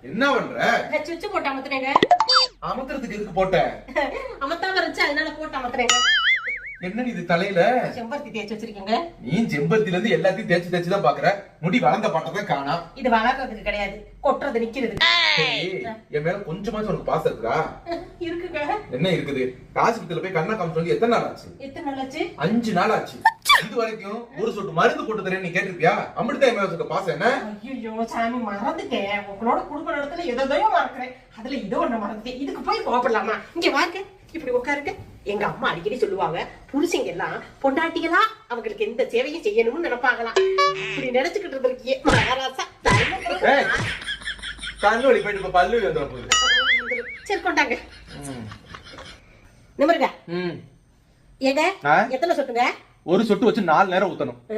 என்ன பண்ற? சுவிட்ச் போட்டு அமத்துறேங்க. அமத்துறதுக்கு எதுக்கு போட்ட? அமத்தாம இருந்துச்சு அதனால போட்டு அமத்துறேங்க. என்ன இது தலையில செம்பருத்தி தேய்ச்சி வச்சிருக்கீங்க. நீ செம்பருத்தில இருந்து எல்லாத்தையும் தேய்ச்சி தான் பாக்குற. முடி வளர்ந்த பாட்டதான் காணா. இது வளர்றதுக்கு கிடையாது, கொட்டுறது நிக்கிறது. என் மேல கொஞ்சமாச்சும் உனக்கு பாசம் இருக்கா? இருக்குங்க. என்ன இருக்குது? ஆஸ்பத்திரியில போய் கண்ணா காமிச்சு வந்து எத்தனை நாள் ஆச்சு? எத்தனை நாள் ஆச்சு? 5 நாள் ஆச்சு. இது வரைக்கும் ஒரு சொட்டு மருந்து போட்டு தரேன் நீ கேட்டிருப்பியா? அமிர்தா என் மேல பாசம் என்ன? ஐயோ சாமி, மறந்துட்டேன். உங்களோட குடும்ப நடத்துல எதோ மறக்கிறேன். அதுல இதோ ஒண்ணு மறந்துட்டேன். இதுக்கு போய் கோபப்படலாமா? இங்க வாங்க, இப்படி உட்காருங்க. எங்க அம்மா அடிக்கடி சொல்லுவாங்க, புருஷங்க எல்லாம் பொண்டாட்டிகளா அவங்களுக்கு எந்த சேவையும் செய்யணும்னு நினைப்பாங்களாம். இப்படி நினைச்சுக்கிட்டு இருந்திருக்கியே மகாராசா. கண்ணு வலி போயிட்டு இப்ப பல்லு வந்துட போகுது. சரி கொண்டாங்க. நிமிருங்க. ஏங்க எத்தனை சொட்டுங்க? ஒரு சொட்டு வச்சு 4 நேரம் ஊத்தணும்.